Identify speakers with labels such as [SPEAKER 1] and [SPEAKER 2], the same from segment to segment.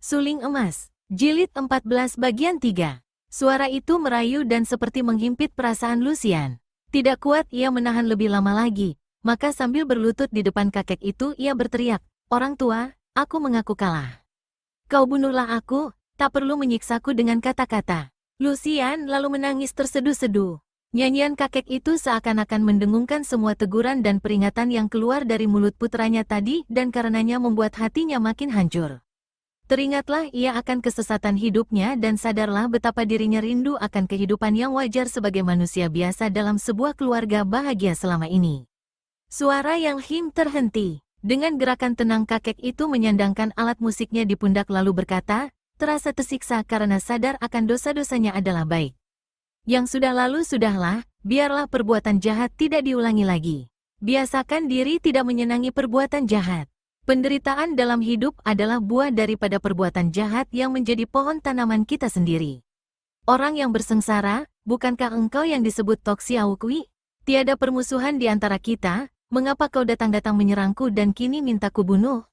[SPEAKER 1] Suling Emas, Jilid 14 bagian 3. Suara itu merayu dan seperti menghimpit perasaan Lucian. Tidak kuat ia menahan lebih lama lagi, maka sambil berlutut di depan kakek itu ia berteriak, "Orang tua, aku mengaku kalah. Kau bunuhlah aku, tak perlu menyiksaku dengan kata-kata." Lucian lalu menangis terseduh-seduh. Nyanyian kakek itu seakan-akan mendengungkan semua teguran dan peringatan yang keluar dari mulut putranya tadi dan karenanya membuat hatinya makin hancur. Teringatlah ia akan kesesatan hidupnya dan sadarlah betapa dirinya rindu akan kehidupan yang wajar sebagai manusia biasa dalam sebuah keluarga bahagia selama ini. Suara yang terhenti. Dengan gerakan tenang kakek itu menyandangkan alat musiknya di pundak lalu berkata, terasa tersiksa karena sadar akan dosa-dosanya adalah baik. Yang sudah lalu sudahlah, biarlah perbuatan jahat tidak diulangi lagi. Biasakan diri tidak menyenangi perbuatan jahat. Penderitaan dalam hidup adalah buah daripada perbuatan jahat yang menjadi pohon tanaman kita sendiri. Orang yang bersengsara, bukankah engkau yang disebut Tok Xiaokui? Tiada permusuhan di antara kita, mengapa kau datang-datang menyerangku dan kini minta kubunuh?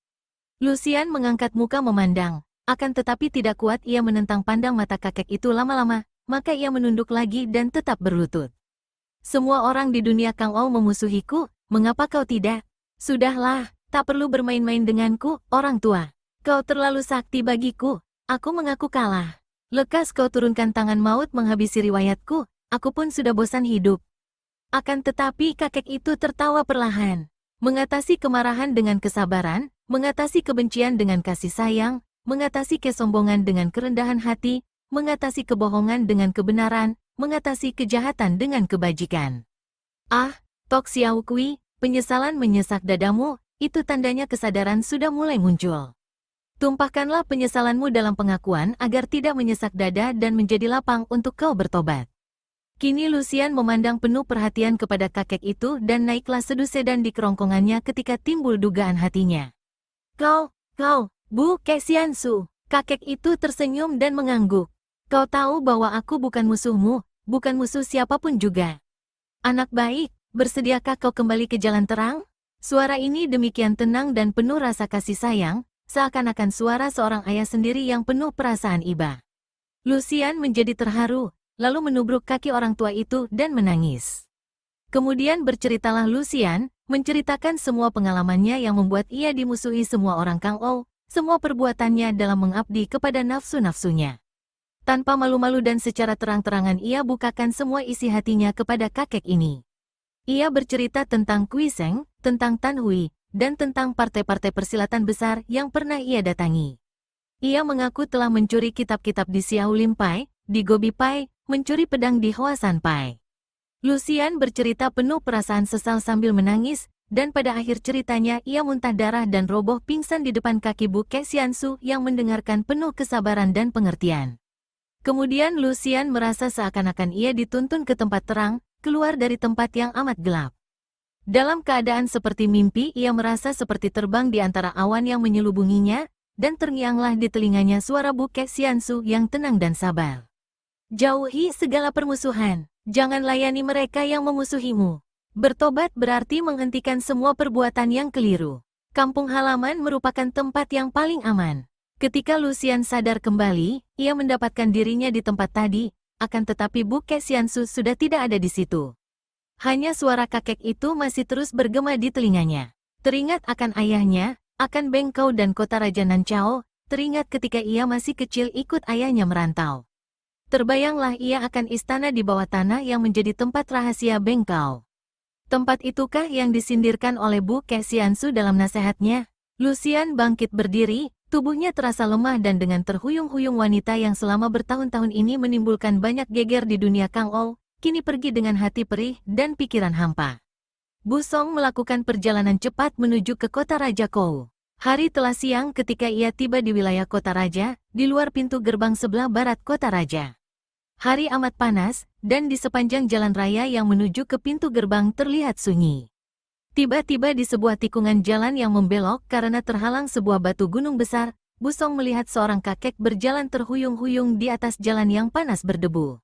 [SPEAKER 1] Lucian mengangkat muka memandang, akan tetapi tidak kuat ia menentang pandang mata kakek itu lama-lama, maka ia menunduk lagi dan tetap berlutut. Semua orang di dunia Kang Ou memusuhiku, mengapa kau tidak? Sudahlah. Tak perlu bermain-main denganku, orang tua. Kau terlalu sakti bagiku, aku mengaku kalah. Lekas kau turunkan tangan maut menghabisi riwayatku, aku pun sudah bosan hidup. Akan tetapi kakek itu tertawa perlahan. Mengatasi kemarahan dengan kesabaran, mengatasi kebencian dengan kasih sayang, mengatasi kesombongan dengan kerendahan hati, mengatasi kebohongan dengan kebenaran, mengatasi kejahatan dengan kebajikan. Ah, Tok Xiaokui, penyesalan menyesak dadamu. Itu tandanya kesadaran sudah mulai muncul. Tumpahkanlah penyesalanmu dalam pengakuan agar tidak menyesak dada dan menjadi lapang untuk kau bertobat. Kini Lucian memandang penuh perhatian kepada kakek itu dan naiklah seduh sedan di kerongkongannya ketika timbul dugaan hatinya. Kau, Bu Xiansu, kakek itu tersenyum dan mengangguk. Kau tahu bahwa aku bukan musuhmu, bukan musuh siapapun juga. Anak baik, bersediakah kau kembali ke jalan terang? Suara ini demikian tenang dan penuh rasa kasih sayang, seakan-akan suara seorang ayah sendiri yang penuh perasaan iba. Lucian menjadi terharu, lalu menubruk kaki orang tua itu dan menangis. Kemudian berceritalah Lucian, menceritakan semua pengalamannya yang membuat ia dimusuhi semua orang Kang Ou, semua perbuatannya dalam mengabdi kepada nafsu-nafsunya. Tanpa malu-malu dan secara terang-terangan ia bukakan semua isi hatinya kepada kakek ini. Ia bercerita tentang Kui Seng, tentang Tan Hui, dan tentang partai-partai persilatan besar yang pernah ia datangi. Ia mengaku telah mencuri kitab-kitab di Xiao Lim Pai, di Gobi Pai, mencuri pedang di Hoa San Pai. Lucian bercerita penuh perasaan sesal sambil menangis, dan pada akhir ceritanya ia muntah darah dan roboh pingsan di depan kaki Bu Xiansu yang mendengarkan penuh kesabaran dan pengertian. Kemudian Lucian merasa seakan-akan ia dituntun ke tempat terang, keluar dari tempat yang amat gelap. Dalam keadaan seperti mimpi, ia merasa seperti terbang di antara awan yang menyelubunginya, dan terngianglah di telinganya suara Bu Xiansu yang tenang dan sabar. Jauhi segala permusuhan, jangan layani mereka yang memusuhimu. Bertobat berarti menghentikan semua perbuatan yang keliru. Kampung halaman merupakan tempat yang paling aman. Ketika Lucian sadar kembali, ia mendapatkan dirinya di tempat tadi, akan tetapi Bu Xiansu sudah tidak ada di situ. Hanya suara kakek itu masih terus bergema di telinganya. Teringat akan ayahnya, akan Bengkau dan kota Raja Nanchao, teringat ketika ia masih kecil ikut ayahnya merantau. Terbayanglah ia akan istana di bawah tanah yang menjadi tempat rahasia Bengkau. Tempat itukah yang disindirkan oleh Bu Xiansu dalam nasihatnya? Lucian bangkit berdiri, tubuhnya terasa lemah dan dengan terhuyung-huyung wanita yang selama bertahun-tahun ini menimbulkan banyak geger di dunia Kang Ou, kini pergi dengan hati perih dan pikiran hampa. Bu Song melakukan perjalanan cepat menuju ke kota Raja Kou. Hari telah siang ketika ia tiba di wilayah kota Raja, di luar pintu gerbang sebelah barat kota Raja. Hari amat panas, dan di sepanjang jalan raya yang menuju ke pintu gerbang terlihat sunyi. Tiba-tiba di sebuah tikungan jalan yang membelok karena terhalang sebuah batu gunung besar, Bu Song melihat seorang kakek berjalan terhuyung-huyung di atas jalan yang panas berdebu.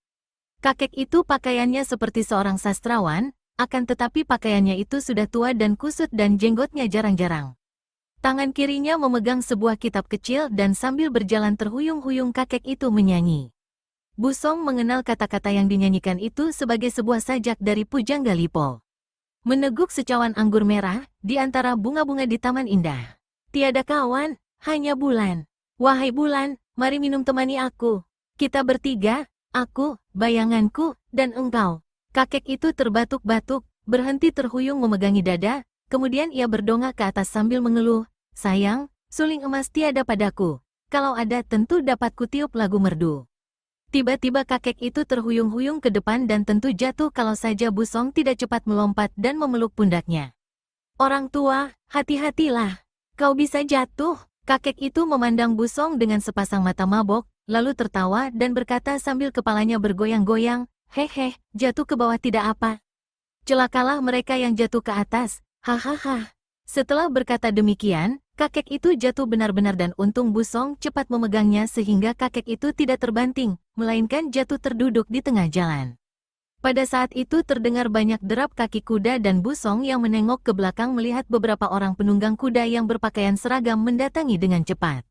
[SPEAKER 1] Kakek itu pakaiannya seperti seorang sastrawan, akan tetapi pakaiannya itu sudah tua dan kusut dan jenggotnya jarang-jarang. Tangan kirinya memegang sebuah kitab kecil dan sambil berjalan terhuyung-huyung kakek itu menyanyi. Busong mengenal kata-kata yang dinyanyikan itu sebagai sebuah sajak dari Pujangga Lipo. Meneguk secawan anggur merah di antara bunga-bunga di taman indah. Tiada kawan, hanya bulan. Wahai bulan, mari minum temani aku. Kita bertiga, aku, bayanganku, dan engkau. Kakek itu terbatuk-batuk, berhenti terhuyung memegangi dada, kemudian ia berdongak ke atas sambil mengeluh. Sayang, suling emas tiada padaku. Kalau ada tentu dapat kutiup lagu merdu. Tiba-tiba kakek itu terhuyung-huyung ke depan dan tentu jatuh kalau saja Busong tidak cepat melompat dan memeluk pundaknya. Orang tua, hati-hatilah. Kau bisa jatuh. Kakek itu memandang Busong dengan sepasang mata mabok, lalu tertawa dan berkata sambil kepalanya bergoyang-goyang, "Hehe, jatuh ke bawah tidak apa. Celakalah mereka yang jatuh ke atas, hahaha." Setelah berkata demikian, kakek itu jatuh benar-benar dan untung Busong cepat memegangnya sehingga kakek itu tidak terbanting, melainkan jatuh terduduk di tengah jalan. Pada saat itu terdengar banyak derap kaki kuda dan Busong yang menengok ke belakang melihat beberapa orang penunggang kuda yang berpakaian seragam mendatangi dengan cepat.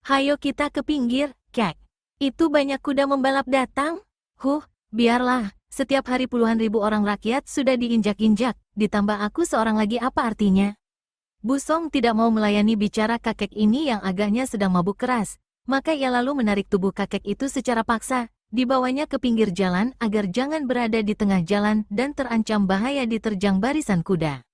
[SPEAKER 1] "Hayo kita ke pinggir, Kek. Itu banyak kuda membalap datang." Biarlah. Setiap hari puluhan ribu orang rakyat sudah diinjak-injak, ditambah aku seorang lagi apa artinya? Busong tidak mau melayani bicara kakek ini yang agaknya sedang mabuk keras, maka ia lalu menarik tubuh kakek itu secara paksa, dibawanya ke pinggir jalan agar jangan berada di tengah jalan dan terancam bahaya diterjang barisan kuda.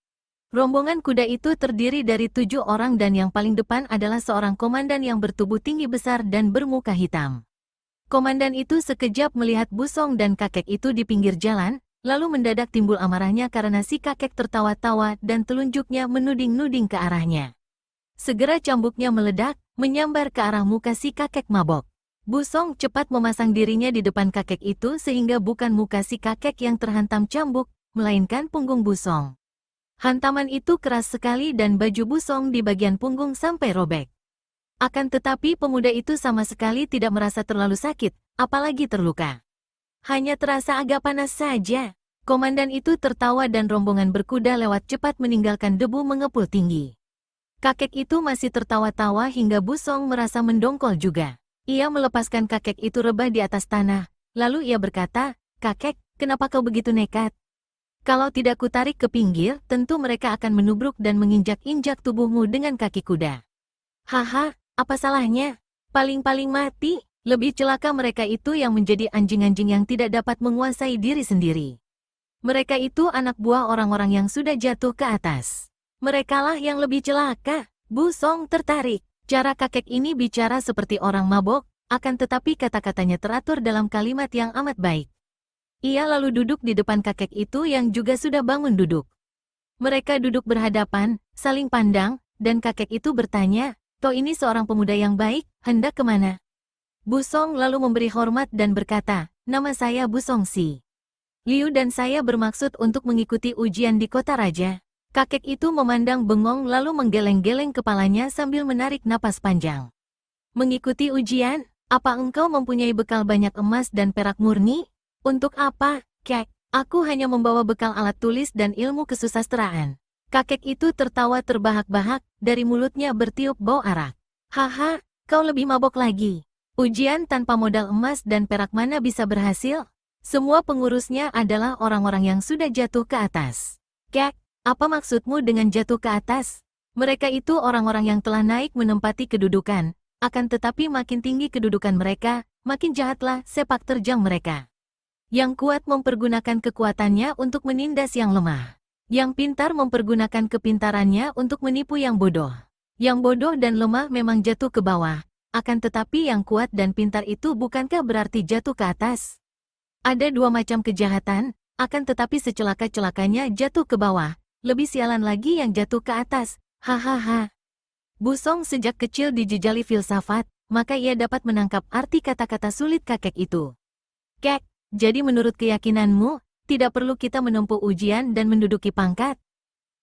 [SPEAKER 1] Rombongan kuda itu terdiri dari 7 orang dan yang paling depan adalah seorang komandan yang bertubuh tinggi besar dan bermuka hitam. Komandan itu sekejap melihat Busong dan kakek itu di pinggir jalan, lalu mendadak timbul amarahnya karena si kakek tertawa-tawa dan telunjuknya menuding-nuding ke arahnya. Segera cambuknya meledak, menyambar ke arah muka si kakek mabok. Busong cepat memasang dirinya di depan kakek itu sehingga bukan muka si kakek yang terhantam cambuk, melainkan punggung Busong. Hantaman itu keras sekali dan baju Busong di bagian punggung sampai robek. Akan tetapi pemuda itu sama sekali tidak merasa terlalu sakit, apalagi terluka. Hanya terasa agak panas saja. Komandan itu tertawa dan rombongan berkuda lewat cepat meninggalkan debu mengepul tinggi. Kakek itu masih tertawa-tawa hingga Busong merasa mendongkol juga. Ia melepaskan kakek itu rebah di atas tanah. Lalu ia berkata, "Kakek, kenapa kau begitu nekat? Kalau tidak kutarik ke pinggir, tentu mereka akan menubruk dan menginjak-injak tubuhmu dengan kaki kuda." "Haha, apa salahnya? Paling-paling mati. Lebih celaka mereka itu yang menjadi anjing-anjing yang tidak dapat menguasai diri sendiri. Mereka itu anak buah orang-orang yang sudah jatuh ke atas. Merekalah yang lebih celaka." Busong tertarik. Cara kakek ini bicara seperti orang mabok, akan tetapi kata-katanya teratur dalam kalimat yang amat baik. Ia lalu duduk di depan kakek itu yang juga sudah bangun duduk. Mereka duduk berhadapan, saling pandang, dan kakek itu bertanya, "Toh ini seorang pemuda yang baik, hendak kemana?" Busong lalu memberi hormat dan berkata, "Nama saya Busong Si Liu dan saya bermaksud untuk mengikuti ujian di kota raja." Kakek itu memandang bengong lalu menggeleng-geleng kepalanya sambil menarik napas panjang. "Mengikuti ujian? Apa engkau mempunyai bekal banyak emas dan perak murni?" "Untuk apa, Kek? Aku hanya membawa bekal alat tulis dan ilmu kesusastraan." Kakek itu tertawa terbahak-bahak, dari mulutnya bertiup bau arak. "Haha, kau lebih mabok lagi. Ujian tanpa modal emas dan perak mana bisa berhasil? Semua pengurusnya adalah orang-orang yang sudah jatuh ke atas." "Kek, apa maksudmu dengan jatuh ke atas?" "Mereka itu orang-orang yang telah naik menempati kedudukan, akan tetapi makin tinggi kedudukan mereka, makin jahatlah sepak terjang mereka. Yang kuat mempergunakan kekuatannya untuk menindas yang lemah. Yang pintar mempergunakan kepintarannya untuk menipu yang bodoh. Yang bodoh dan lemah memang jatuh ke bawah, akan tetapi yang kuat dan pintar itu bukankah berarti jatuh ke atas? Ada 2 macam kejahatan, akan tetapi secelaka-celakanya jatuh ke bawah, lebih sialan lagi yang jatuh ke atas, hahaha." Busong sejak kecil dijejali filsafat, maka ia dapat menangkap arti kata-kata sulit kakek itu. "Kek, jadi menurut keyakinanmu, tidak perlu kita menempuh ujian dan menduduki pangkat?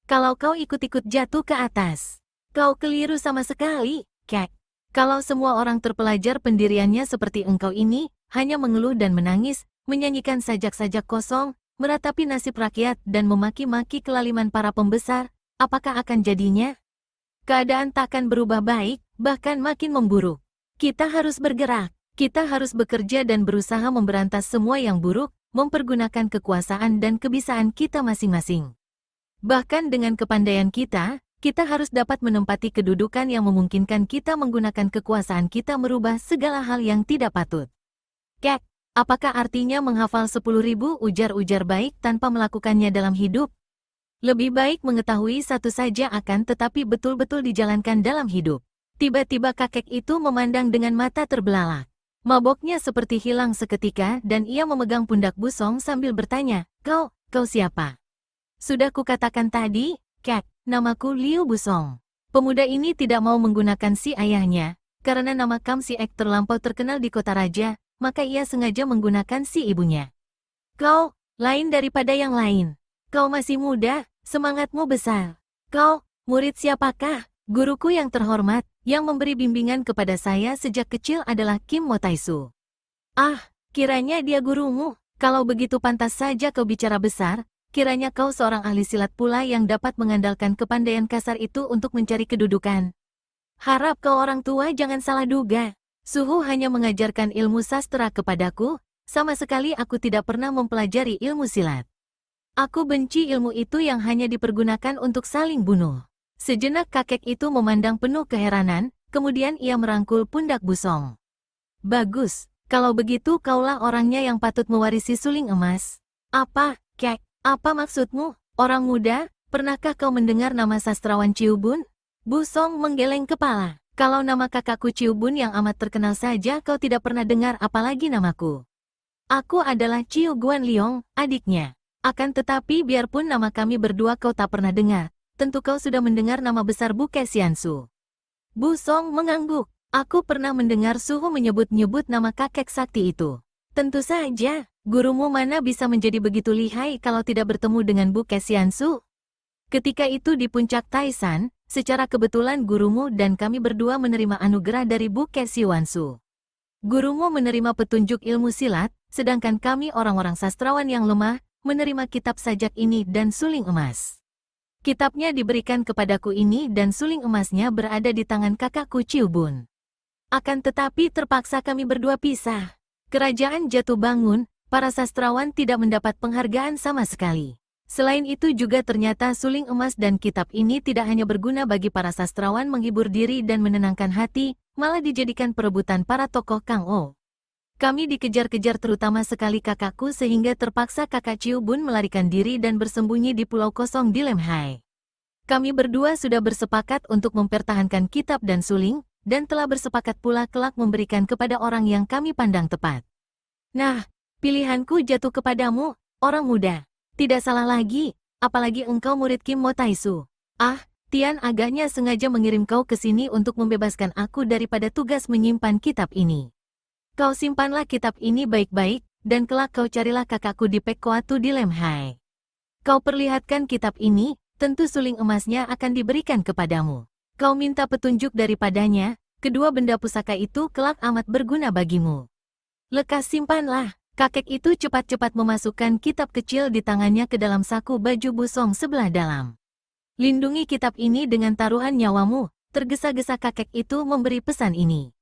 [SPEAKER 1] Kalau kau ikut-ikut jatuh ke atas, kau keliru sama sekali, Kek. Kalau semua orang terpelajar pendiriannya seperti engkau ini, hanya mengeluh dan menangis, menyanyikan sajak-sajak kosong, meratapi nasib rakyat dan memaki-maki kelaliman para pembesar, apakah akan jadinya? keadaan takkan berubah baik, bahkan makin memburuk. Kita harus bergerak. Kita harus bekerja dan berusaha memberantas semua yang buruk, mempergunakan kekuasaan dan kebisaan kita masing-masing. Bahkan dengan kepandaian kita, kita harus dapat menempati kedudukan yang memungkinkan kita menggunakan kekuasaan kita merubah segala hal yang tidak patut. Kek, apakah artinya menghafal 10.000 ujar-ujar baik tanpa melakukannya dalam hidup? Lebih baik mengetahui satu saja akan tetapi betul-betul dijalankan dalam hidup. Tiba-tiba kakek itu memandang dengan mata terbelalak. Maboknya seperti hilang seketika dan ia memegang pundak Busong sambil bertanya, Kau siapa? Sudah kukatakan tadi, Kek, namaku Liu Busong. Pemuda ini tidak mau menggunakan si ayahnya, karena nama Kam Si Ek terlampau terkenal di kota raja, maka ia sengaja menggunakan si ibunya. Kau, lain daripada yang lain. Kau masih muda, semangatmu besar. Kau, murid siapakah? Guruku yang terhormat, yang memberi bimbingan kepada saya sejak kecil adalah Kim Mo Taisu. Ah, kiranya dia gurumu. Kalau begitu pantas saja kau bicara besar, kiranya kau seorang ahli silat pula yang dapat mengandalkan kepandaian kasar itu untuk mencari kedudukan. Harap kau orang tua jangan salah duga. Suhu hanya mengajarkan ilmu sastra kepadaku, sama sekali aku tidak pernah mempelajari ilmu silat. Aku benci ilmu itu yang hanya dipergunakan untuk saling bunuh. Sejenak kakek itu memandang penuh keheranan, kemudian ia merangkul pundak Busong. Bagus, kalau begitu kaulah orangnya yang patut mewarisi suling emas. Apa, Kek? Apa maksudmu? Orang muda, pernahkah kau mendengar nama sastrawan Ciu Bun? Busong menggeleng kepala. Kalau nama kakakku Ciu Bun yang amat terkenal saja kau tidak pernah dengar apalagi namaku. Aku adalah Ciu Guan Liong, adiknya. Akan tetapi biarpun nama kami berdua kau tak pernah dengar, tentu kau sudah mendengar nama besar Bu Kesiansu. Busong mengangguk. Aku pernah mendengar Suhu menyebut-nyebut nama kakek sakti itu. Tentu saja, gurumu mana bisa menjadi begitu lihai kalau tidak bertemu dengan Bu Kesiansu? Ketika itu di puncak Taisan, secara kebetulan gurumu dan kami berdua menerima anugerah dari Bu Kesiansu. Gurumu menerima petunjuk ilmu silat, sedangkan kami orang-orang sastrawan yang lemah, menerima kitab sajak ini dan suling emas. Kitabnya diberikan kepadaku ini dan suling emasnya berada di tangan kakakku Ciu Bun. Akan tetapi terpaksa kami berdua pisah. Kerajaan jatuh bangun, para sastrawan tidak mendapat penghargaan sama sekali. Selain itu juga ternyata suling emas dan kitab ini tidak hanya berguna bagi para sastrawan menghibur diri dan menenangkan hati, malah dijadikan perebutan para tokoh Kang O. Kami dikejar-kejar terutama sekali kakakku sehingga terpaksa kakak Ciu Bun melarikan diri dan bersembunyi di pulau kosong di Lem Hai. Kami berdua sudah bersepakat untuk mempertahankan kitab dan suling, dan telah bersepakat pula kelak memberikan kepada orang yang kami pandang tepat. Nah, pilihanku jatuh kepadamu, orang muda. Tidak salah lagi, apalagi engkau murid Kim Mo Taisu. Ah, Tian agaknya sengaja mengirim kau ke sini untuk membebaskan aku daripada tugas menyimpan kitab ini. Kau simpanlah kitab ini baik-baik, dan kelak kau carilah kakakku di Pek Koatu di Lem Hai. Kau perlihatkan kitab ini, tentu suling emasnya akan diberikan kepadamu. Kau minta petunjuk daripadanya, kedua benda pusaka itu kelak amat berguna bagimu. Lekas simpanlah. Kakek itu cepat-cepat memasukkan kitab kecil di tangannya ke dalam saku baju Busong sebelah dalam. Lindungi kitab ini dengan taruhan nyawamu, tergesa-gesa kakek itu memberi pesan ini.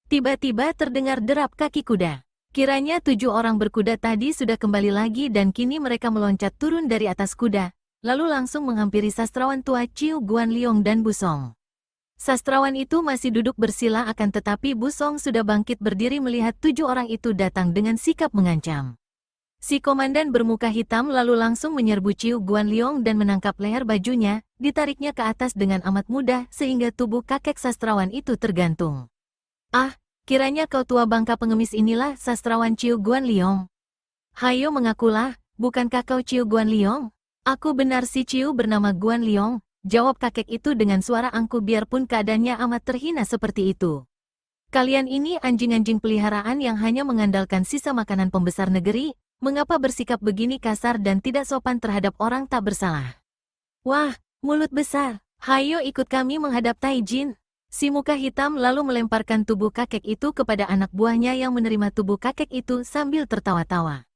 [SPEAKER 1] Tiba-tiba terdengar derap kaki kuda. Kiranya 7 orang berkuda tadi sudah kembali lagi dan kini mereka meloncat turun dari atas kuda, lalu langsung menghampiri sastrawan tua Ciu Guan Liong dan Busong. Sastrawan itu masih duduk bersila akan tetapi Busong sudah bangkit berdiri melihat 7 orang itu datang dengan sikap mengancam. Si komandan bermuka hitam lalu langsung menyerbu Ciu Guan Liong dan menangkap leher bajunya, ditariknya ke atas dengan amat mudah sehingga tubuh kakek sastrawan itu tergantung. Ah, kiranya kau tua bangka pengemis inilah sastrawan Ciu Guan Liong. Hayo mengakulah, bukankah kau Ciu Guan Liong? Aku benar si Ciu bernama Guan Liong, jawab kakek itu dengan suara angkuh biarpun keadaannya amat terhina seperti itu. Kalian ini anjing-anjing peliharaan yang hanya mengandalkan sisa makanan pembesar negeri, mengapa bersikap begini kasar dan tidak sopan terhadap orang tak bersalah? Wah, mulut besar, hayo ikut kami menghadap Taijin. Si muka hitam lalu melemparkan tubuh kakek itu kepada anak buahnya yang menerima tubuh kakek itu sambil tertawa-tawa.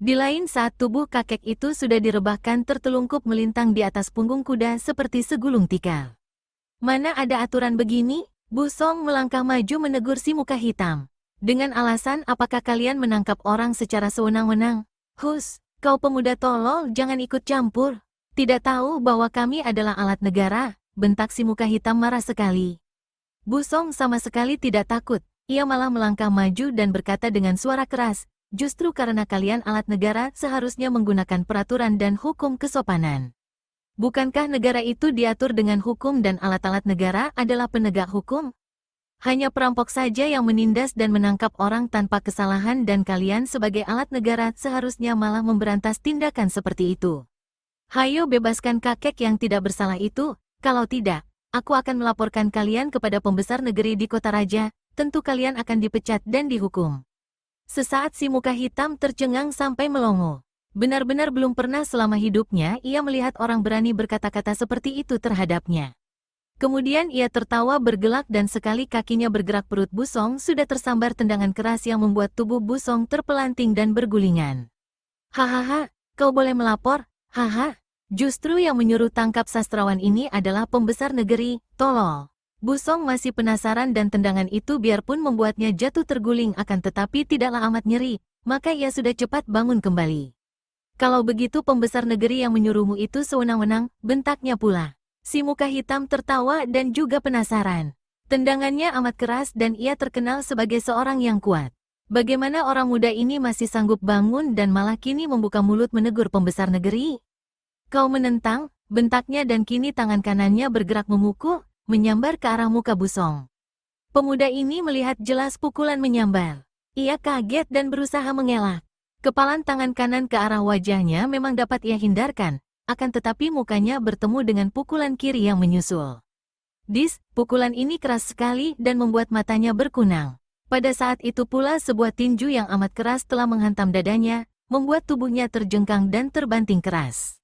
[SPEAKER 1] Di lain saat tubuh kakek itu sudah direbahkan tertelungkup melintang di atas punggung kuda seperti segulung tikar. Mana ada aturan begini? Bu Song melangkah maju menegur si muka hitam. Dengan alasan apakah kalian menangkap orang secara sewenang-wenang? Hus, kau pemuda tolol jangan ikut campur. Tidak tahu bahwa kami adalah alat negara, bentak si muka hitam marah sekali. Bu Song sama sekali tidak takut, ia malah melangkah maju dan berkata dengan suara keras, justru karena kalian alat negara seharusnya menggunakan peraturan dan hukum kesopanan. Bukankah negara itu diatur dengan hukum dan alat-alat negara adalah penegak hukum? Hanya perampok saja yang menindas dan menangkap orang tanpa kesalahan dan kalian sebagai alat negara seharusnya malah memberantas tindakan seperti itu. Hayo bebaskan kakek yang tidak bersalah itu, kalau tidak, aku akan melaporkan kalian kepada pembesar negeri di kota raja, tentu kalian akan dipecat dan dihukum. Sesaat si muka hitam tercengang sampai melongo. Benar-benar belum pernah selama hidupnya ia melihat orang berani berkata-kata seperti itu terhadapnya. Kemudian ia tertawa bergelak dan sekali kakinya bergerak perut Bu Song sudah tersambar tendangan keras yang membuat tubuh Bu Song terpelanting dan bergulingan. Hahaha, kau boleh melapor, haha. Justru yang menyuruh tangkap sastrawan ini adalah pembesar negeri, tolol. Bu Song masih penasaran dan tendangan itu biarpun membuatnya jatuh terguling akan tetapi tidaklah amat nyeri, maka ia sudah cepat bangun kembali. Kalau begitu pembesar negeri yang menyuruhmu itu sewenang-wenang, bentaknya pula. Si muka hitam tertawa dan juga penasaran. Tendangannya amat keras dan ia terkenal sebagai seorang yang kuat. Bagaimana orang muda ini masih sanggup bangun dan malah kini membuka mulut menegur pembesar negeri? Kau menentang, bentaknya dan kini tangan kanannya bergerak memukul, menyambar ke arah muka Bu Song. Pemuda ini melihat jelas pukulan menyambar. Ia kaget dan berusaha mengelak. Kepalan tangan kanan ke arah wajahnya memang dapat ia hindarkan, akan tetapi mukanya bertemu dengan pukulan kiri yang menyusul. Pukulan ini keras sekali dan membuat matanya berkunang. Pada saat itu pula sebuah tinju yang amat keras telah menghantam dadanya, membuat tubuhnya terjengkang dan terbanting keras.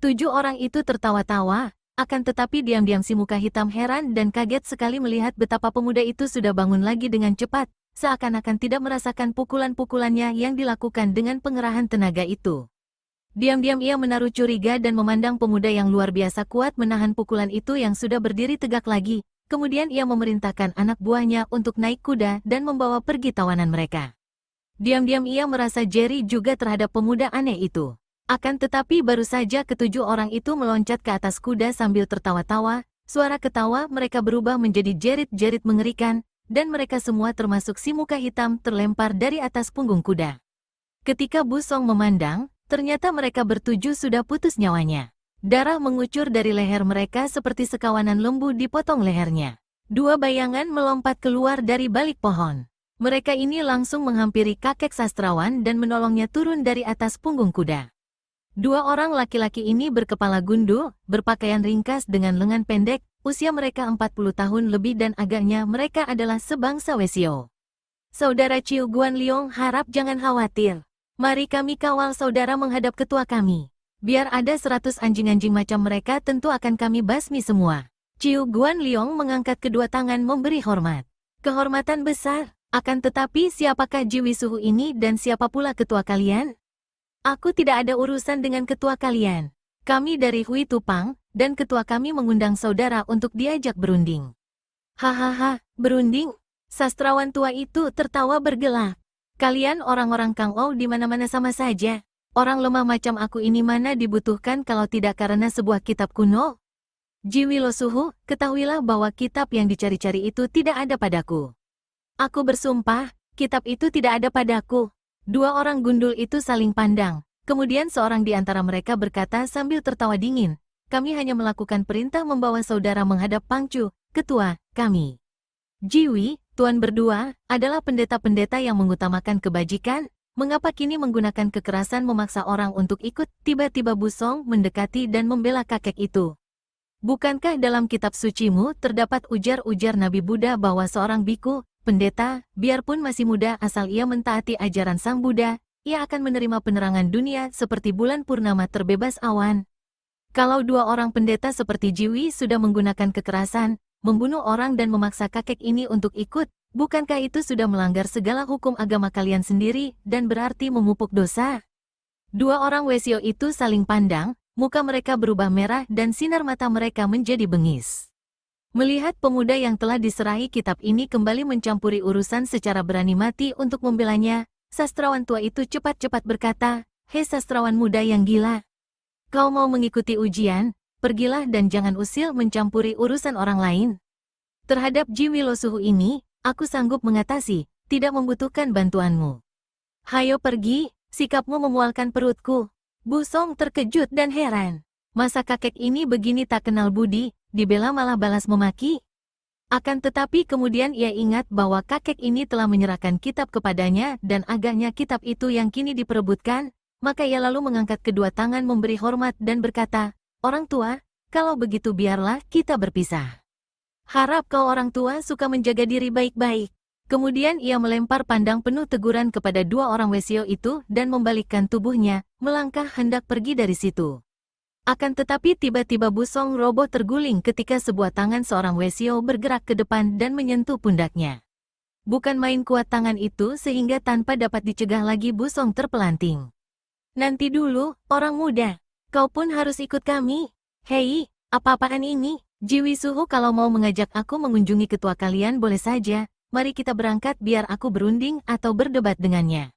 [SPEAKER 1] 7 orang itu tertawa-tawa, akan tetapi diam-diam si muka hitam heran dan kaget sekali melihat betapa pemuda itu sudah bangun lagi dengan cepat, seakan-akan tidak merasakan pukulan-pukulannya yang dilakukan dengan pengerahan tenaga itu. Diam-diam ia menaruh curiga dan memandang pemuda yang luar biasa kuat menahan pukulan itu yang sudah berdiri tegak lagi, kemudian ia memerintahkan anak buahnya untuk naik kuda dan membawa pergi tawanan mereka. Diam-diam ia merasa jeri juga terhadap pemuda aneh itu. Akan tetapi baru saja ketujuh orang itu meloncat ke atas kuda sambil tertawa-tawa, suara ketawa mereka berubah menjadi jerit-jerit mengerikan, dan mereka semua termasuk si muka hitam terlempar dari atas punggung kuda. Ketika Bu Song memandang, ternyata mereka bertujuh sudah putus nyawanya. Darah mengucur dari leher mereka seperti sekawanan lembu dipotong lehernya. 2 bayangan melompat keluar dari balik pohon. Mereka ini langsung menghampiri kakek sastrawan dan menolongnya turun dari atas punggung kuda. 2 orang laki-laki ini berkepala gundul, berpakaian ringkas dengan lengan pendek, usia mereka 40 tahun lebih dan agaknya mereka adalah sebangsa Wesio. Saudara Chiu Guan Liong harap jangan khawatir. Mari kami kawal saudara menghadap ketua kami. Biar ada 100 anjing-anjing macam mereka tentu akan kami basmi semua. Chiu Guan Liong mengangkat kedua tangan memberi hormat. Kehormatan besar, akan tetapi siapakah Jiwi Suhu ini dan siapa pula ketua kalian? Aku tidak ada urusan dengan ketua kalian. Kami dari Hui Tupang, dan ketua kami mengundang saudara untuk diajak berunding. Hahaha, berunding? Sastrawan tua itu tertawa bergelak. Kalian orang-orang Kang Ou di mana-mana sama saja. Orang lemah macam aku ini mana dibutuhkan kalau tidak karena sebuah kitab kuno? Jiwi Lo Suhu, ketahuilah bahwa kitab yang dicari-cari itu tidak ada padaku. Aku bersumpah, kitab itu tidak ada padaku. 2 orang gundul itu saling pandang. Kemudian seorang di antara mereka berkata sambil tertawa dingin, kami hanya melakukan perintah membawa saudara menghadap Pangcu, ketua, kami. Jiwi, tuan berdua, adalah pendeta-pendeta yang mengutamakan kebajikan, mengapa kini menggunakan kekerasan memaksa orang untuk ikut, tiba-tiba Bu Song mendekati dan membela kakek itu. Bukankah dalam kitab sucimu terdapat ujar-ujar Nabi Buddha bahwa seorang biku, pendeta, biarpun masih muda asal ia mentaati ajaran Sang Buddha, ia akan menerima penerangan dunia seperti bulan purnama terbebas awan. Kalau 2 orang pendeta seperti Jiwi sudah menggunakan kekerasan, membunuh orang dan memaksa kakek ini untuk ikut, bukankah itu sudah melanggar segala hukum agama kalian sendiri dan berarti memupuk dosa? 2 orang Wesio itu saling pandang, muka mereka berubah merah dan sinar mata mereka menjadi bengis. Melihat pemuda yang telah diserahi kitab ini kembali mencampuri urusan secara berani mati untuk membelanya, sastrawan tua itu cepat-cepat berkata, "Hei sastrawan muda yang gila, kau mau mengikuti ujian? Pergilah dan jangan usil mencampuri urusan orang lain. Terhadap Jiwi Losuhu ini, aku sanggup mengatasi, tidak membutuhkan bantuanmu. Hayo pergi, sikapmu memualkan perutku." Bu Song terkejut dan heran. Masa kakek ini begini tak kenal budi, dibela malah balas memaki? Akan tetapi kemudian ia ingat bahwa kakek ini telah menyerahkan kitab kepadanya dan agaknya kitab itu yang kini diperebutkan, maka ia lalu mengangkat kedua tangan memberi hormat dan berkata, "Orang tua, kalau begitu biarlah kita berpisah. Harap kau orang tua suka menjaga diri baik-baik." Kemudian ia melempar pandang penuh teguran kepada dua orang Wesio itu dan membalikkan tubuhnya, melangkah hendak pergi dari situ. Akan tetapi tiba-tiba Bu Song roboh terguling ketika sebuah tangan seorang Wesio bergerak ke depan dan menyentuh pundaknya. Bukan main kuat tangan itu sehingga tanpa dapat dicegah lagi Bu Song terpelanting. "Nanti dulu, orang muda. Kau pun harus ikut kami. Hei, apa-apaan ini? Jiwi Suhu kalau mau mengajak aku mengunjungi ketua kalian boleh saja. Mari kita berangkat biar aku berunding atau berdebat dengannya."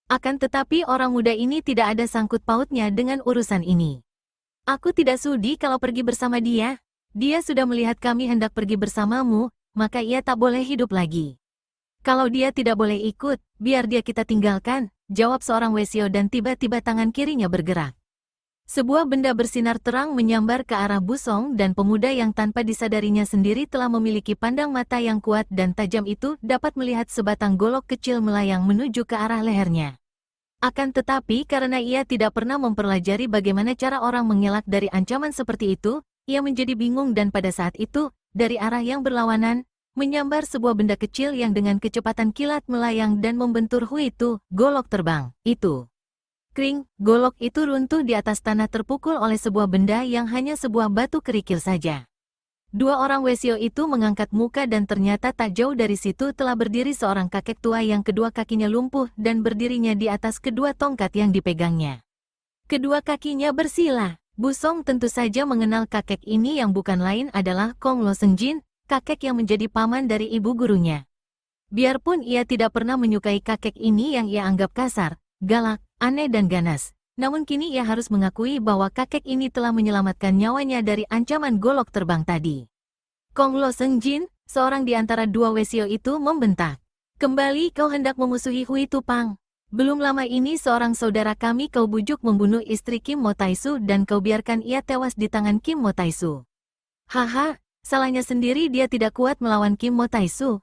[SPEAKER 1] Akan tetapi orang muda ini tidak ada sangkut pautnya dengan urusan ini. "Aku tidak sudi kalau pergi bersama dia. Dia sudah melihat kami hendak pergi bersamamu, maka ia tak boleh hidup lagi. Kalau dia tidak boleh ikut, biar dia kita tinggalkan," jawab seorang Wesio dan tiba-tiba tangan kirinya bergerak. Sebuah benda bersinar terang menyambar ke arah Bu Song dan pemuda yang tanpa disadarinya sendiri telah memiliki pandang mata yang kuat dan tajam itu dapat melihat sebatang golok kecil melayang menuju ke arah lehernya. Akan tetapi karena ia tidak pernah mempelajari bagaimana cara orang mengelak dari ancaman seperti itu, ia menjadi bingung dan pada saat itu, dari arah yang berlawanan, menyambar sebuah benda kecil yang dengan kecepatan kilat melayang dan membentur itu, golok terbang, itu. Kring, golok itu runtuh di atas tanah terpukul oleh sebuah benda yang hanya sebuah batu kerikil saja. Dua orang Wesio itu mengangkat muka dan ternyata tak jauh dari situ telah berdiri seorang kakek tua yang kedua kakinya lumpuh dan berdirinya di atas kedua tongkat yang dipegangnya. Kedua kakinya bersila. Bu Song tentu saja mengenal kakek ini yang bukan lain adalah Kong Lo Sengjin, kakek yang menjadi paman dari ibu gurunya. Biarpun ia tidak pernah menyukai kakek ini yang ia anggap kasar, galak, aneh dan ganas, namun kini ia harus mengakui bahwa kakek ini telah menyelamatkan nyawanya dari ancaman golok terbang tadi. Kong Lo Sengjin, seorang di antara dua Wesio itu membentak. "Kembali kau hendak memusuhi Hui Tupang. Belum lama ini seorang saudara kami kau bujuk membunuh istri Kim Mo Taisu dan kau biarkan ia tewas di tangan Kim Mo Taisu. Haha, salahnya sendiri dia tidak kuat melawan Kim Mo Taisu.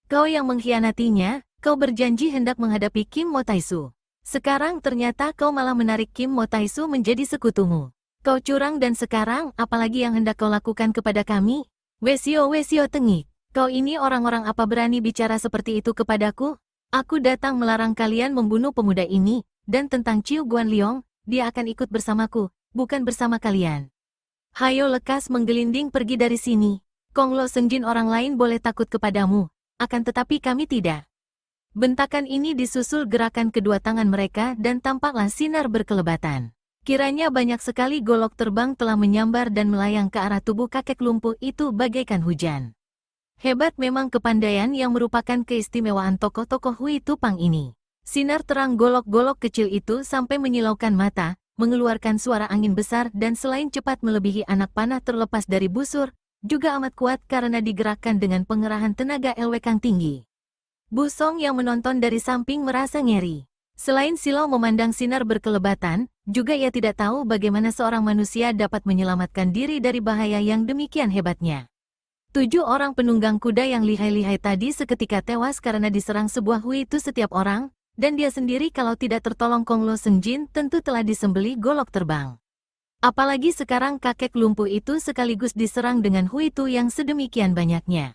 [SPEAKER 1] Kau yang mengkhianatinya, kau berjanji hendak menghadapi Kim Mo Taisu. Sekarang ternyata kau malah menarik Kim Mo Taisu menjadi sekutumu. Kau curang dan sekarang apalagi yang hendak kau lakukan kepada kami? Wesio tengik. Kau ini orang-orang apa berani bicara seperti itu kepadaku? Aku datang melarang kalian membunuh pemuda ini, dan tentang Chiu Guanliong, dia akan ikut bersamaku, bukan bersama kalian. Hayo lekas menggelinding pergi dari sini. Kong Lo Sengjin orang lain boleh takut kepadamu, akan tetapi kami tidak." Bentakan ini disusul gerakan kedua tangan mereka dan tampaklah sinar berkelebatan. Kiranya banyak sekali golok terbang telah menyambar dan melayang ke arah tubuh kakek lumpuh itu bagaikan hujan. Hebat memang kepandaian yang merupakan keistimewaan tokoh-tokoh Hui Tupang ini. Sinar terang golok-golok kecil itu sampai menyilaukan mata, mengeluarkan suara angin besar dan selain cepat melebihi anak panah terlepas dari busur, juga amat kuat karena digerakkan dengan pengerahan tenaga elwekang tinggi. Bu Song yang menonton dari samping merasa ngeri. Selain silau memandang sinar berkelebatan, juga ia tidak tahu bagaimana seorang manusia dapat menyelamatkan diri dari bahaya yang demikian hebatnya. 7 orang penunggang kuda yang lihai-lihai tadi seketika tewas karena diserang sebuah Hui itu setiap orang, dan dia sendiri kalau tidak tertolong Kong Lo Sengjin tentu telah disembeli golok terbang. Apalagi sekarang kakek lumpuh itu sekaligus diserang dengan Hui itu yang sedemikian banyaknya.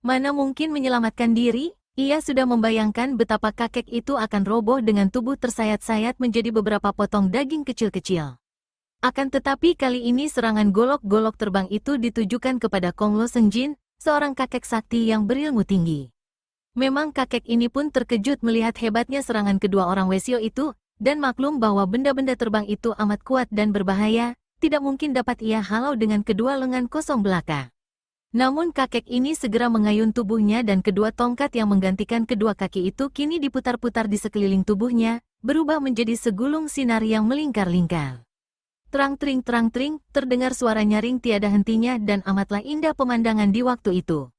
[SPEAKER 1] Mana mungkin menyelamatkan diri? Ia sudah membayangkan betapa kakek itu akan roboh dengan tubuh tersayat-sayat menjadi beberapa potong daging kecil-kecil. Akan tetapi kali ini serangan golok-golok terbang itu ditujukan kepada Kong Lo Sengjin, seorang kakek sakti yang berilmu tinggi. Memang kakek ini pun terkejut melihat hebatnya serangan kedua orang Wesio itu, dan maklum bahwa benda-benda terbang itu amat kuat dan berbahaya, tidak mungkin dapat ia halau dengan kedua lengan kosong belaka. Namun kakek ini segera mengayun tubuhnya dan kedua tongkat yang menggantikan kedua kaki itu kini diputar-putar di sekeliling tubuhnya, berubah menjadi segulung sinar yang melingkar-lingkar. Terang-tring, terdengar suara nyaring tiada hentinya dan amatlah indah pemandangan di waktu itu.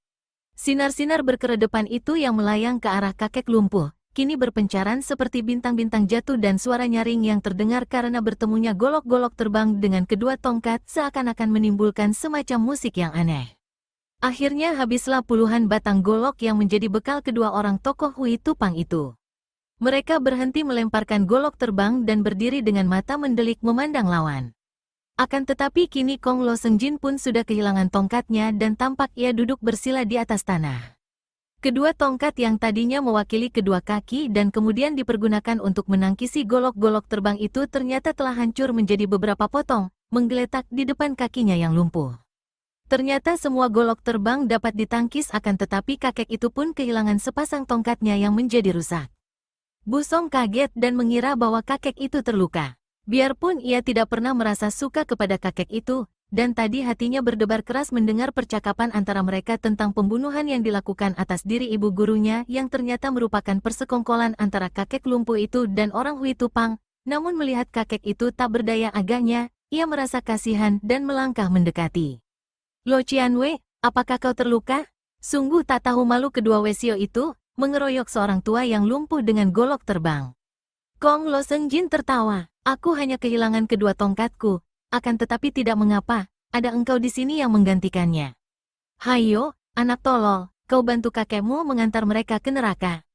[SPEAKER 1] Sinar-sinar berkeredepan itu yang melayang ke arah kakek lumpuh, kini berpencaran seperti bintang-bintang jatuh dan suara nyaring yang terdengar karena bertemunya golok-golok terbang dengan kedua tongkat seakan-akan menimbulkan semacam musik yang aneh. Akhirnya habislah puluhan batang golok yang menjadi bekal kedua orang tokoh Hui Tupang itu. Mereka berhenti melemparkan golok terbang dan berdiri dengan mata mendelik memandang lawan. Akan tetapi kini Kong Lo Sengjin pun sudah kehilangan tongkatnya dan tampak ia duduk bersila di atas tanah. Kedua tongkat yang tadinya mewakili kedua kaki dan kemudian dipergunakan untuk menangkisi golok-golok terbang itu ternyata telah hancur menjadi beberapa potong, menggeletak di depan kakinya yang lumpuh. Ternyata semua golok terbang dapat ditangkis akan tetapi kakek itu pun kehilangan sepasang tongkatnya yang menjadi rusak. Bu Song kaget dan mengira bahwa kakek itu terluka. Biarpun ia tidak pernah merasa suka kepada kakek itu, dan tadi hatinya berdebar keras mendengar percakapan antara mereka tentang pembunuhan yang dilakukan atas diri ibu gurunya yang ternyata merupakan persekongkolan antara kakek lumpuh itu dan orang Hui Tupang. Namun melihat kakek itu tak berdaya agaknya, ia merasa kasihan dan melangkah mendekati. Lo Qianwei, apakah kau terluka? Sungguh tak tahu malu kedua Wesio itu, mengeroyok seorang tua yang lumpuh dengan golok terbang. Kong Lo Sengjin tertawa, aku hanya kehilangan kedua tongkatku, akan tetapi tidak mengapa, ada engkau di sini yang menggantikannya. Hayo, anak tolol, kau bantu kakekmu mengantar mereka ke neraka.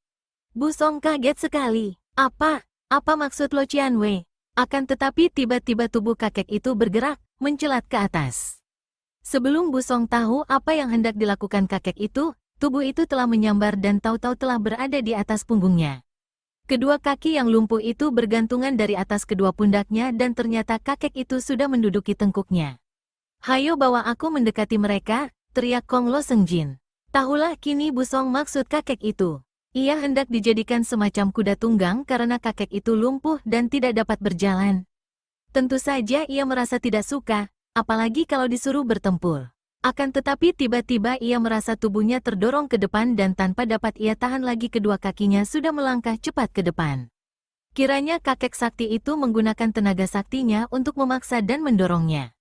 [SPEAKER 1] Bu Song kaget sekali, apa maksud Lo Qianwei? Akan tetapi tiba-tiba tubuh kakek itu bergerak, mencelat ke atas. Sebelum Bu Song tahu apa yang hendak dilakukan kakek itu, tubuh itu telah menyambar dan tahu-tahu telah berada di atas punggungnya. Kedua kaki yang lumpuh itu bergantungan dari atas kedua pundaknya dan ternyata kakek itu sudah menduduki tengkuknya. Hayo bawa aku mendekati mereka, teriak Kong Lo Sengjin. Tahulah kini Bu Song maksud kakek itu. Ia hendak dijadikan semacam kuda tunggang karena kakek itu lumpuh dan tidak dapat berjalan. Tentu saja ia merasa tidak suka, apalagi kalau disuruh bertempur. Akan tetapi tiba-tiba ia merasa tubuhnya terdorong ke depan dan tanpa dapat ia tahan lagi kedua kakinya sudah melangkah cepat ke depan. Kiranya kakek sakti itu menggunakan tenaga saktinya untuk memaksa dan mendorongnya.